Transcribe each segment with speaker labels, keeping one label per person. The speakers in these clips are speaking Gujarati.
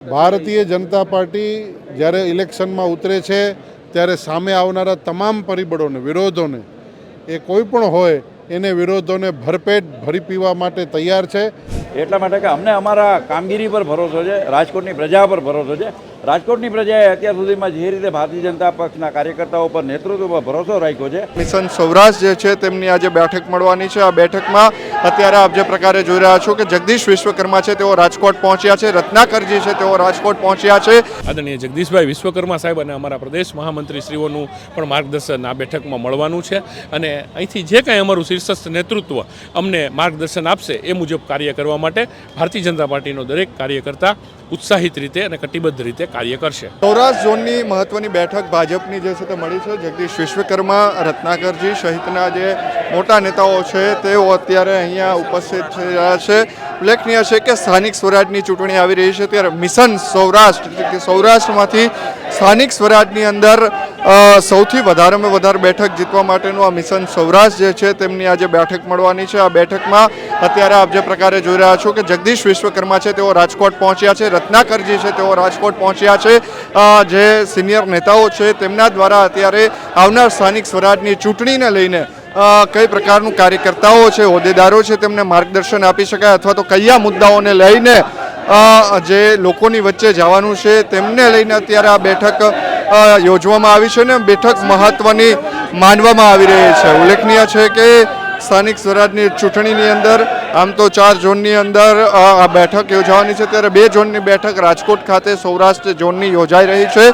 Speaker 1: ભારતીય જનતા પાર્ટી જ્યારે ઇલેક્શનમાં ઉતરે છે ત્યારે સામે આવનારા તમામ પરિબળોને વિરોધોને એ કોઈ પણ હોય એને વિરોધોને ભરપેટ ભરી પીવા માટે તૈયાર છે।
Speaker 2: એટલા માટે કે અમને અમારા કામગીરી પર ભરોસો છે, રાજકોટની પ્રજા પર ભરોસો છે। રાજકોટની પ્રજાએ અત્યાર સુધીમાં જે રીતે ભારતીય જનતા પક્ષના કાર્યકર્તાઓ પર નેતૃત્વ પર ભરોસો રાખ્યો છે।
Speaker 3: મિશન સૌરાષ્ટ્ર જે છે તેમની આજે બેઠક મળવાની છે। આ બેઠકમાં અત્યારે આપ જે પ્રકારે જોઈ રહ્યા છો કે જગદીશ વિશ્વકર્મા છે તેઓ રાજકોટ પહોંચ્યા છે, રત્નાકરજી છે તેઓ રાજકોટ પહોંચ્યા છે।
Speaker 4: આદરણીય જગદીશભાઈ વિશ્વકર્મા સાહેબ અને અમારા પ્રદેશ મહામંત્રી શ્રીઓનું પણ માર્ગદર્શન આ બેઠકમાં મળવાનું છે અને અહીંથી જે કાંઈ અમારું શીર્ષસ્થ નેતૃત્વ અમને માર્ગદર્શન આપશે એ મુજબ કાર્ય કરવા માટે ભારતીય જનતા પાર્ટીનો દરેક કાર્યકર્તા ઉત્સાહિત રીતે અને કટિબદ્ધ રીતે કાર્ય કરશે।
Speaker 3: સૌરાષ્ટ્ર ઝોનની મહત્વની બેઠક ભાજપની જે છે તે મળી છે। જગદીશ વિશ્વકર્મા, રત્નાકરજી સહિતના જે મોટા નેતાઓ છે તેઓ અત્યારે અહીંયા ઉપસ્થિત થઈ રહ્યા છે। ઉલ્લેખનીય છે કે સ્થાનિક સ્વરાજની ચૂંટણી આવી રહી છે ત્યારે મિશન સૌરાષ્ટ્ર સૌરાષ્ટ્રમાંથી સ્થાનિક સ્વરાજની અંદર સૌથી વધારેમાં વધારે બેઠક જીતવા માટેનું આ મિશન સૌરાષ્ટ્ર જે છે તેમની આજે બેઠક મળવાની છે। આ બેઠકમાં અત્યારે આપ જે પ્રકારે જોઈ રહ્યા છો કે જગદીશ વિશ્વકર્મા છે તેઓ રાજકોટ પહોંચ્યા છે, રત્નાકરજી છે તેઓ રાજકોટ પહોંચ્યા છે। જે સિનિયર નેતાઓ છે તેમના દ્વારા અત્યારે આવનાર સ્થાનિક સ્વરાજની ચૂંટણીને લઈને કઈ પ્રકારનું કાર્યકર્તાઓ છે, હોદ્દેદારો છે તેમને માર્ગદર્શન આપી શકાય અથવા તો કયા મુદ્દાઓને લઈને જે લોકોની વચ્ચે જવાનું છે તેમને લઈને અત્યારે આ બેઠક યોજવામાં આવી છે ને બેઠક મહત્વની માનવામાં આવી રહી છે। ઉલ્લેખનીય છે કે સ્થાનિક સ્વરાજની ચૂંટણીની અંદર આમ તો 4 ઝોનની અંદર આ બેઠક યોજાવાની છે ત્યારે 2 ઝોનની બેઠક રાજકોટ ખાતે સૌરાષ્ટ્ર ઝોનની યોજાઈ રહી છે।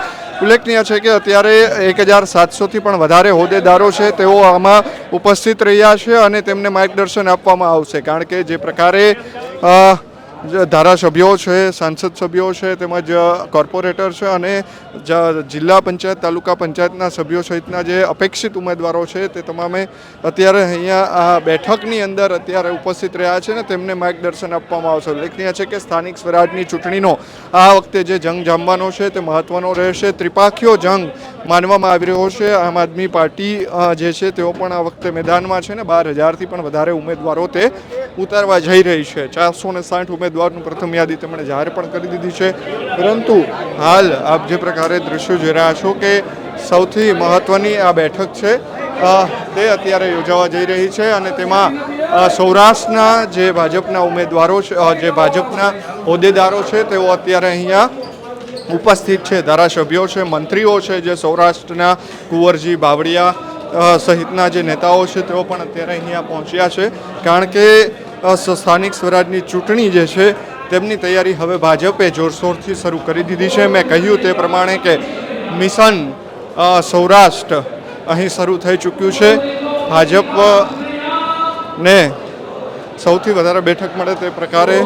Speaker 3: ઉલ્લેખનીય છે કે અત્યારે 1700થી પણ વધારે હોદ્દેદારો છે તેઓ આમાં ઉપસ્થિત રહ્યા છે અને તેમને માર્ગદર્શન આપવામાં આવશે કારણ કે જે પ્રકારે ધારાસભ્યો છે, સાંસદ સભ્યો છે તેમજ કોર્પોરેટર છે અને જિલ્લા પંચાયત, તાલુકા પંચાયતના સભ્યો સહિતના જે અપેક્ષિત ઉમેદવારો છે તે તમામે અત્યારે અહીંયા આ બેઠકની અંદર અત્યારે ઉપસ્થિત રહ્યા છે ને તેમને માર્ગદર્શન આપવામાં આવશે। ઉલ્લેખનીય છે કે સ્થાનિક સ્વરાજની ચૂંટણીનો આ વખતે જે જંગ જામવાનો છે તે મહત્વનો રહેશે। ત્રિપાખીયો જંગ માનવામાં આવી રહ્યો છે। આમ આદમી પાર્ટી જે છે તેઓ પણ આ વખતે મેદાનમાં છે ને 12,000થી પણ વધારે ઉમેદવારો તે ઉતારવા જઈ રહી છે। 460 ઉમેદવારનું પ્રથમ યાદી તેમણે જાહેર પણ કરી દીધી છે પરંતુ હાલ આપ જે પ્રકારે દ્રશ્યો જોઈ રહ્યા છો કે સૌથી મહત્વની આ બેઠક છે તે અત્યારે યોજાવા જઈ રહી છે અને તેમાં સૌરાષ્ટ્રના જે ભાજપના ઉમેદવારો છે, જે ભાજપના હોદ્દેદારો છે તેઓ અત્યારે અહીંયા ઉપસ્થિત છે। ધારાસભ્યો છે, મંત્રીઓ છે, જે સૌરાષ્ટ્રના કુંવરજી બાવળિયા સહિતના જે નેતાઓ છે તેઓ પણ અત્યારે અહીંયા પહોંચ્યા છે કારણ કે સ્થાનિક સ્વરાજની ચૂંટણી જે છે તેમની તૈયારી હવે ભાજપે જોરશોરથી શરૂ કરી દીધી છે। મેં કહ્યું તે પ્રમાણે કે મિશન સૌરાષ્ટ્ર અહીં શરૂ થઈ ચૂક્યું છે। ભાજપને સૌથી વધારે બેઠક મળે તે પ્રકારે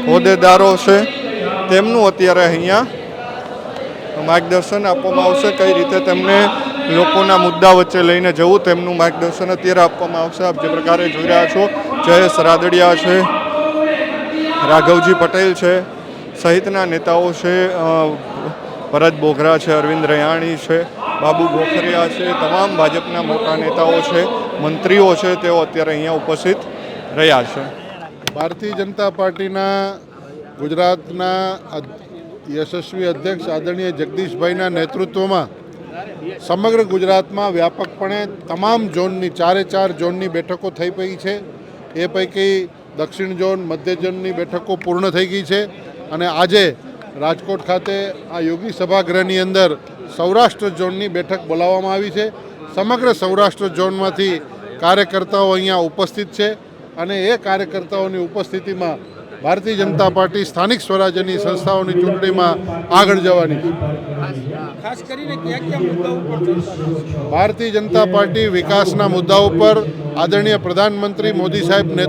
Speaker 3: હોદ્દેદારો છે તેમનું અત્યારે અહીંયા માર્ગદર્શન આપવામાં આવશે। કઈ રીતે તેમને લોકોના મુદ્દા વચ્ચે લઈને જવું તેમનું માર્ગદર્શન અત્યારે આપવામાં આવશે। આપ જે પ્રકારે જોઈ રહ્યા છો જયેશ રાદડિયા છે, રાઘવજી પટેલ છે સહિતના નેતાઓ છે, ભરત બોઘરા છે, અરવિંદ રૈયાણી છે, બાબુ ગોખરિયા છે, તમામ ભાજપના મોટા નેતાઓ છે, મંત્રીઓ છે તેઓ અત્યારે અહીંયા ઉપસ્થિત રહ્યા છે।
Speaker 1: ભારતીય જનતા પાર્ટીના ગુજરાતના યશસ્વી અધ્યક્ષ આદરણીય જગદીશભાઈના નેતૃત્વમાં સમગ્ર ગુજરાતમાં વ્યાપકપણે તમામ ઝોનની 4 ઝોનની બેઠકો થઈ પઈ છે। એ પૈકી દક્ષિણ ઝોન, મધ્ય ઝોનની બેઠકો પૂર્ણ થઈ ગઈ છે અને આજે રાજકોટ ખાતે આ યોગી સભાગૃહની અંદર સૌરાષ્ટ્ર ઝોનની બેઠક બોલાવવામાં આવી છે। સમગ્ર સૌરાષ્ટ્ર ઝોનમાંથી કાર્યકર્તાઓ અહીંયા ઉપસ્થિત છે અને એ કાર્યકર્તાઓની ઉપસ્થિતિમાં ભારતીય જનતા પાર્ટી સ્થાનિક સ્વરાજ્યની સંસ્થાઓની ચૂંટણીમાં આગળ જવાની છે। ભારતીય જનતા પાર્ટી વિકાસના મુદ્દાઓ પર આદરણીય પ્રધાનમંત્રી મોદી સાહેબના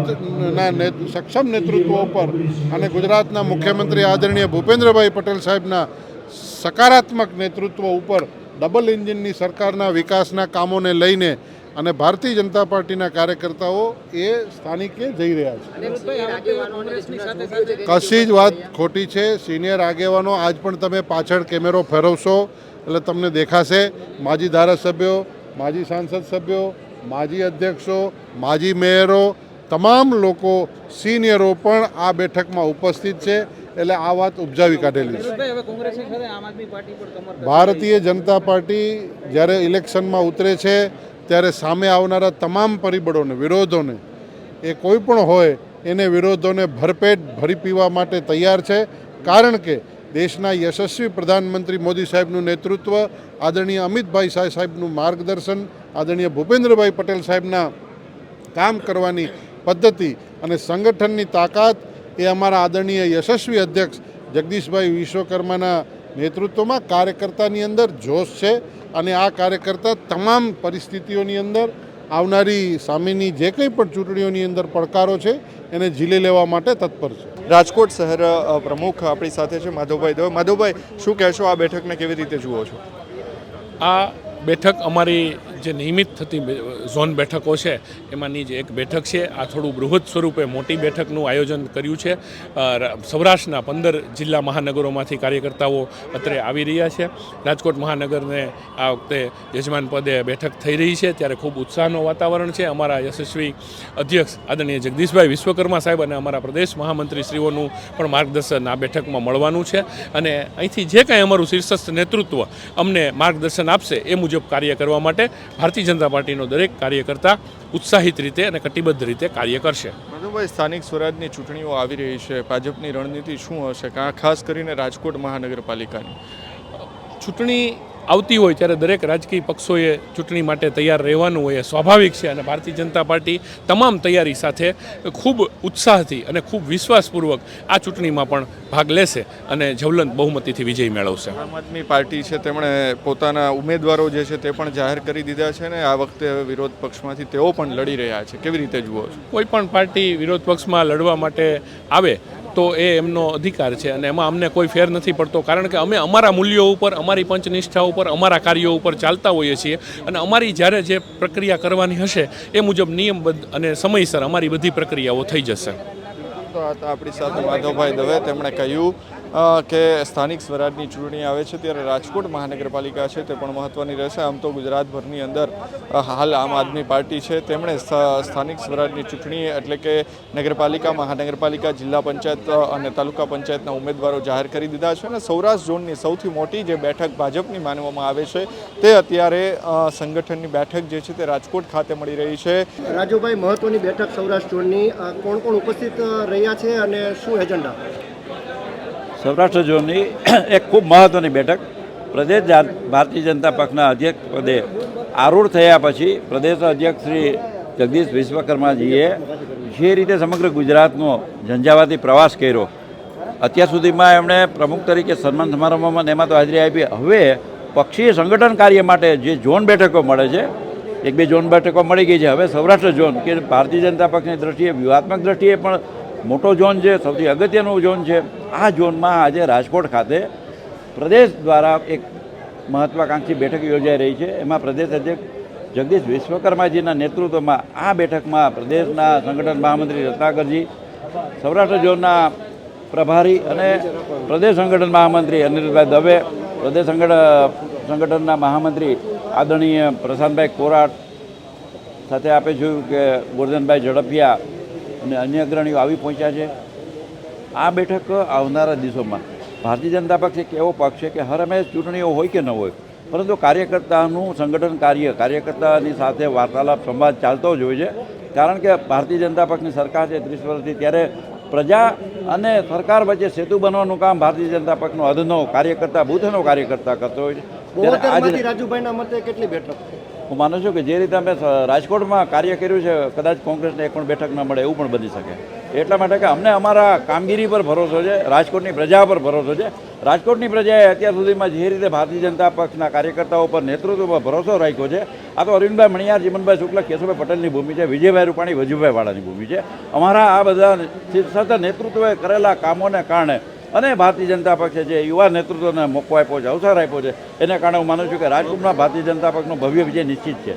Speaker 1: સક્ષમ નેતૃત્વ ઉપર અને ગુજરાતના મુખ્યમંત્રી આદરણીય ભૂપેન્દ્રભાઈ પટેલ સાહેબના સકારાત્મક નેતૃત્વ ઉપર ડબલ એન્જિનની સરકારના વિકાસના કામોને લઈને અને ભારતીય જનતા પાર્ટીના કાર્યકર્તાઓ એ સ્થાનિકે જઈ રહ્યા છે। કશી જ વાત ખોટી છે। સિનિયર આગેવાનો આજ પણ તમે પાછળ કેમેરો ફેરવશો એટલે તમને દેખાશે। માજી ધારાસભ્યો, માજી સાંસદ સભ્યો, માજી અધ્યક્ષો, માજી મેયરો, તમામ લોકો સિનિયરો પણ આ બેઠકમાં ઉપસ્થિત છે। એટલે આ વાત ઉપજાવી કાઢેલી છે.
Speaker 5: હવે કોંગ્રેસની સાથે આમ આદમી પાર્ટી પર કમર કસે
Speaker 1: ભારતીય જનતા પાર્ટી જ્યારે ઇલેક્શનમાં ઉતરે છે ત્યારે સામે આવનારા તમામ પરિબળોને વિરોધોને એ કોઈ પણ હોય એને વિરોધોને ભરપેટ ભરી પીવા માટે તૈયાર છે. કારણ કે દેશના યશસ્વી પ્રધાનમંત્રી મોદી સાહેબનું નેતૃત્વ, આદરણીય અમિતભાઈ શાહ સાહેબનું માર્ગદર્શન, આદરણીય ભૂપેન્દ્રભાઈ પટેલ સાહેબના કામ કરવાની પદ્ધતિ અને સંગઠનની તાકાત એ અમારા આદરણીય યશસ્વી અધ્યક્ષ જગદીશભાઈ વિશ્વકર્માના નેતૃત્વમાં કાર્યકર્તાની અંદર જોશ છે અને આ કાર્યકર્તા તમામ પરિસ્થિતિઓની અંદર આવનારી સામેની જે કંઈ પણ ચૂંટણીઓની અંદર પડકારો છે એને ઝીલી લેવા માટે તત્પર છે.
Speaker 3: રાજકોટ શહેર પ્રમુખ આપણી સાથે છે માધવભાઈ દવે. માધવભાઈ, શું કહેશો, આ બેઠકને કેવી રીતે જુઓ છો?
Speaker 4: આ બેઠક અમારી જે નિયમિત થતી ઝોન બેઠકો છે એમાંની જ એક બેઠક છે. આ થોડું બૃહદ સ્વરૂપે મોટી બેઠકનું આયોજન કર્યું છે. સૌરાષ્ટ્રના 15 જિલ્લા મહાનગરોમાંથી કાર્યકર્તાઓ અત્રે આવી રહ્યા છે. રાજકોટ મહાનગરને આ વખતે યજમાન પદે બેઠક થઈ રહી છે ત્યારે ખૂબ ઉત્સાહનું વાતાવરણ છે. અમારા યશસ્વી અધ્યક્ષ આદરણીય જગદીશભાઈ વિશ્વકર્મા સાહેબ અને અમારા પ્રદેશ મહામંત્રીશ્રીઓનું પણ માર્ગદર્શન આ બેઠકમાં મળવાનું છે અને અહીંથી જે કાંઈ અમારું શીર્ષસ્થ નેતૃત્વ અમને માર્ગદર્શન આપશે એ મુજબ કાર્ય કરવા માટે ભારતીય જનતા પાર્ટીનો દરેક કાર્યકર્તા ઉત્સાહિત રીતે અને કટિબદ્ધ રીતે કાર્ય કરશે.
Speaker 3: માધવભાઈ, સ્થાનિક સ્વરાજની ચૂંટણીઓ આવી રહી છે, ભાજપની રણનીતિ શું હશે, ખાસ કરીને રાજકોટ મહાનગરપાલિકાની?
Speaker 4: ચૂંટણી આવતી હોય ત્યારે દરેક રાજકીય પક્ષોએ ચૂંટણી માટે તૈયાર રહેવાનું હોય એ સ્વાભાવિક છે અને ભારતીય જનતા પાર્ટી તમામ તૈયારી સાથે ખૂબ ઉત્સાહથી અને ખૂબ વિશ્વાસપૂર્વક આ ચૂંટણીમાં પણ ભાગ લેશે અને જ્વલંત બહુમતીથી વિજય મેળવશે.
Speaker 3: આમ આદમી પાર્ટી છે તેમણે પોતાના ઉમેદવારો જે છે તે પણ જાહેર કરી દીધા છે ને આ વખતે વિરોધ પક્ષમાંથી તેઓ પણ લડી રહ્યા છે. કેવી રીતે જુઓ છો?
Speaker 4: કોઈ પણ પાર્ટી વિરોધ પક્ષમાં લડવા માટે આવે તો એ એમનો અધિકાર છે અને એમાં અમને કોઈ ફેર નથી પડતો, કારણ કે અમે અમારા મૂલ્યો ઉપર, અમારી પંચનિષ્ઠા ઉપર, અમારા કાર્યો ઉપર ચાલતા હોઈએ છીએ અને અમારી જ્યારે જે પ્રક્રિયા કરવાની હશે એ મુજબ નિયમબદ્ધ અને સમયસર અમારી બધી પ્રક્રિયાઓ થઈ જશે.
Speaker 3: તો આ હતા આપણી સાથે માધવભાઈ દવે. તેમણે કહ્યું કે સ્થાનિક સ્વરાજની ચૂંટણી આવે છે ત્યારે રાજકોટ મહાનગરપાલિકા છે તે પણ મહત્ત્વની રહેશે. આમ તો ગુજરાતભરની અંદર હાલ આમ આદમી પાર્ટી છે તેમણે સ્થાનિક સ્વરાજની ચૂંટણી એટલે કે નગરપાલિકા, મહાનગરપાલિકા, જિલ્લા પંચાયત અને તાલુકા પંચાયતના ઉમેદવારો જાહેર કરી દીધા છે અને સૌરાષ્ટ્ર ઝોનની સૌથી મોટી જે બેઠક ભાજપની માનવામાં આવે છે તે અત્યારે સંગઠનની બેઠક જે છે તે રાજકોટ ખાતે મળી રહી છે.
Speaker 6: રાજુભાઈ, મહત્વની બેઠક સૌરાષ્ટ્ર ઝોનની, કોણ કોણ ઉપસ્થિત રહ્યા છે અને શું એજન્ડા?
Speaker 2: સૌરાષ્ટ્ર ઝોનની એક ખૂબ મહત્ત્વની બેઠક પ્રદેશ ભારતીય જનતા પક્ષના અધ્યક્ષ પદે આરૂઢ થયા પછી પ્રદેશ અધ્યક્ષ શ્રી જગદીશ વિશ્વકર્માજીએ જે રીતે સમગ્ર ગુજરાતનો ઝંઝાવાતી પ્રવાસ કર્યો, અત્યાર સુધીમાં એમણે પ્રમુખ તરીકે સન્માન સમારંભમાં એમાં તો હાજરી આપી. હવે પક્ષીય સંગઠન કાર્ય માટે જે ઝોન બેઠકો મળે છે, 1-2 ઝોન બેઠકો મળી ગઈ છે. હવે સૌરાષ્ટ્ર ઝોન કે ભારતીય જનતા પક્ષની દ્રષ્ટિએ, વ્યૂહાત્મક દ્રષ્ટિએ પણ મોટો ઝોન છે, સૌથી અગત્યનો ઝોન છે. આ ઝોનમાં આજે રાજકોટ ખાતે પ્રદેશ દ્વારા એક મહત્વાકાંક્ષી બેઠક યોજાઈ રહી છે. એમાં પ્રદેશ અધ્યક્ષ જગદીશ વિશ્વકર્માજીના નેતૃત્વમાં આ બેઠકમાં પ્રદેશના સંગઠન મહામંત્રી રત્નાકરજી, સૌરાષ્ટ્ર ઝોનના પ્રભારી અને પ્રદેશ સંગઠન મહામંત્રી અનિરુદ્ધભાઈ દવે, પ્રદેશ સંગઠનના મહામંત્રી આદરણીય પ્રશાંતભાઈ કોરાટ, સાથે આપે જોયું કે ગોરધનભાઈ ઝડપિયા અને અન્ય અગ્રણીઓ આવી પહોંચ્યા છે. આ બેઠક આવનારા દિવસોમાં ભારતીય જનતા પક્ષ એક એવો પક્ષ છે કે હર હંમેશ ચૂંટણીઓ હોય કે ન હોય, પરંતુ કાર્યકર્તાનું સંગઠન કાર્ય, કાર્યકર્તાની સાથે વાર્તાલાપ, સંવાદ ચાલતો જ હોય છે. કારણ કે ભારતીય જનતા પક્ષની સરકાર છે 30 વર્ષથી, ત્યારે પ્રજા અને સરકાર વચ્ચે સેતુ બનવાનું કામ ભારતીય જનતા પક્ષનો અદનો કાર્યકર્તા, બૂથનો કાર્યકર્તા કરતો હોય છે. ત્યારે આજે
Speaker 6: રાજુભાઈના મતે કેટલી બેઠક?
Speaker 2: હું માનું છું કે જે રીતે અમે રાજકોટમાં કાર્ય કર્યું છે, કદાચ કોંગ્રેસને એક પણ બેઠક ન મળે એવું પણ બની શકે. એટલા માટે કે અમને અમારા કામગીરી પર ભરોસો છે, રાજકોટની પ્રજા પર ભરોસો છે. રાજકોટની પ્રજાએ અત્યાર સુધીમાં જે રીતે ભારતીય જનતા પક્ષના કાર્યકર્તાઓ પર, નેતૃત્વ પર ભરોસો રાખ્યો છે, આ તો અરવિંદભાઈ મણિયાર, ચીમનભાઈ શુક્લ, કેશુભાઈ પટેલની ભૂમિ છે, વિજયભાઈ રૂપાણી, વજુભાઈ વાળાની ભૂમિ છે. અમારા આ બધા સતત નેતૃત્વએ કરેલા કામોને કારણે અને ભારતીય જનતા પક્ષે જે યુવા નેતૃત્વને મોકો આપ્યો છે, અવસર આપ્યો છે, એને કારણે હું માનું છું કે રાજકોટમાં ભારતીય જનતા પક્ષનો ભવ્ય વિજય નિશ્ચિત છે.